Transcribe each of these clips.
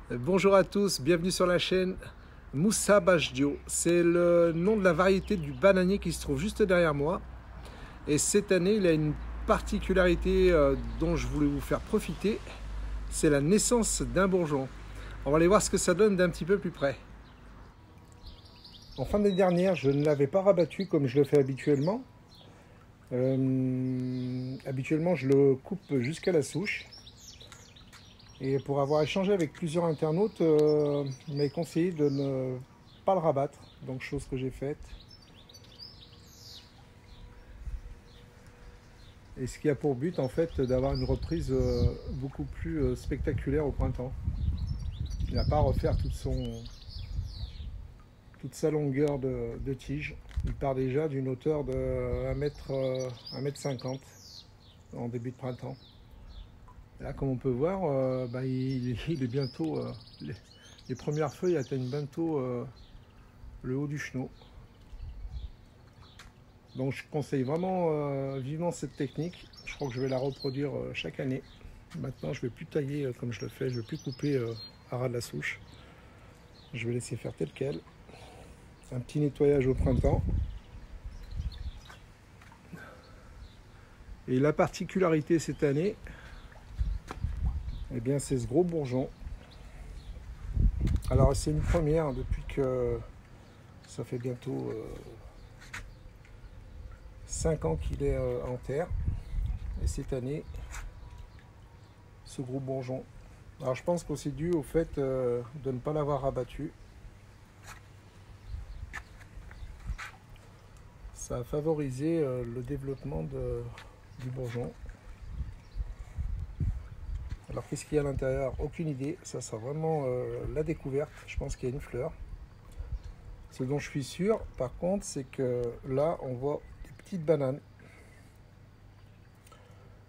Bonjour à tous, bienvenue sur la chaîne Moussa Bajdio. C'est le nom de la variété du bananier qui se trouve juste derrière moi. Et cette année, il a une particularité dont je voulais vous faire profiter. C'est la naissance d'un bourgeon. On va aller voir ce que ça donne d'un petit peu plus près. En fin d'année dernière, je ne l'avais pas rabattu comme je le fais habituellement. Habituellement, je le coupe jusqu'à la souche. Et pour avoir échangé avec plusieurs internautes, il m'a conseillé de ne pas le rabattre, donc chose que j'ai faite. Et ce qui a pour but en fait d'avoir une reprise beaucoup plus spectaculaire au printemps. Il n'a pas à refaire toute sa longueur de tige. Il part déjà d'une hauteur de 1,50 m en début de printemps. Là, comme on peut voir, il est bientôt. Les premières feuilles atteignent bientôt le haut du chenot. Donc, je conseille vraiment vivement cette technique. Je crois que je vais la reproduire chaque année. Maintenant, je ne vais plus tailler comme je le fais. Je ne vais plus couper à ras de la souche. Je vais laisser faire tel quel. Un petit nettoyage au printemps. Et la particularité cette année, eh bien, c'est ce gros bourgeon. Alors, c'est une première depuis que ça fait bientôt 5 ans qu'il est en terre. Et cette année, ce gros bourgeon. Alors, je pense que c'est dû au fait de ne pas l'avoir rabattu. Ça a favorisé le développement du bourgeon. Alors qu'est-ce qu'il y a à l'intérieur? Aucune idée, ça sera vraiment la découverte. Je pense qu'il y a une fleur. Ce dont je suis sûr, par contre, c'est que là, on voit des petites bananes.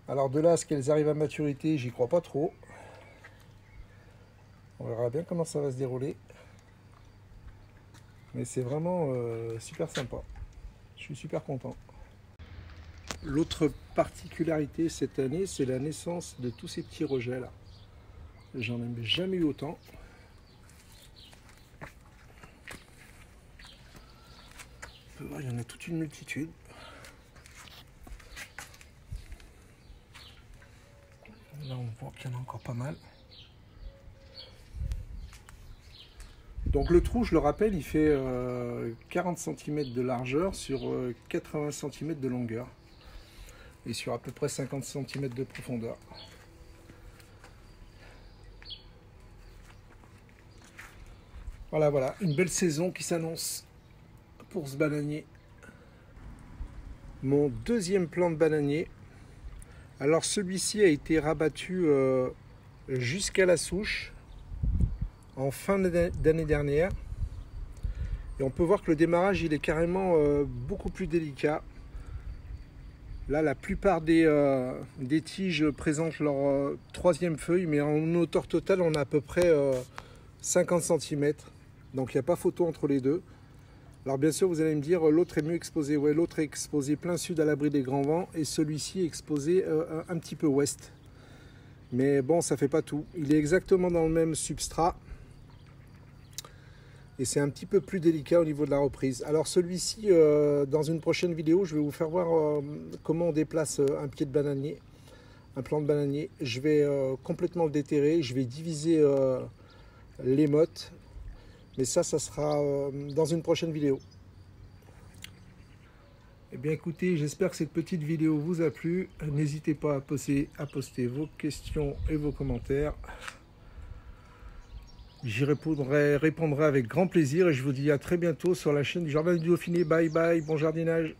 Alors de là à ce qu'elles arrivent à maturité, j'y crois pas trop. On verra bien comment ça va se dérouler. Mais c'est vraiment super sympa. Je suis super content. L'autre particularité cette année, c'est la naissance de tous ces petits rejets là. J'en ai jamais eu autant. On peut voir, il y en a toute une multitude. Là, on voit qu'il y en a encore pas mal. Donc le trou, je le rappelle, il fait 40 cm de largeur sur 80 cm de longueur. Et sur à peu près 50 cm de profondeur. Voilà, une belle saison qui s'annonce pour ce bananier. Mon deuxième plant de bananier. Alors celui-ci a été rabattu jusqu'à la souche en fin d'année dernière. Et on peut voir que le démarrage il est carrément beaucoup plus délicat. Là, la plupart des tiges présentent leur troisième feuille, mais en hauteur totale, on a à peu près 50 cm. Donc, il n'y a pas photo entre les deux. Alors, bien sûr, vous allez me dire, l'autre est mieux exposé. Ouais, l'autre est exposé plein sud à l'abri des grands vents, et celui-ci est exposé un petit peu ouest. Mais bon, ça ne fait pas tout. Il est exactement dans le même substrat. Et c'est un petit peu plus délicat au niveau de la reprise. Alors celui-ci, dans une prochaine vidéo, je vais vous faire voir comment on déplace un pied de bananier, un plant de bananier. Je vais complètement le déterrer, je vais diviser les mottes. Mais ça sera dans une prochaine vidéo. Eh bien écoutez, j'espère que cette petite vidéo vous a plu. N'hésitez pas à poster vos questions et vos commentaires. J'y répondrai avec grand plaisir et je vous dis à très bientôt sur la chaîne du Jardin du Dauphiné. Bye bye, bon jardinage.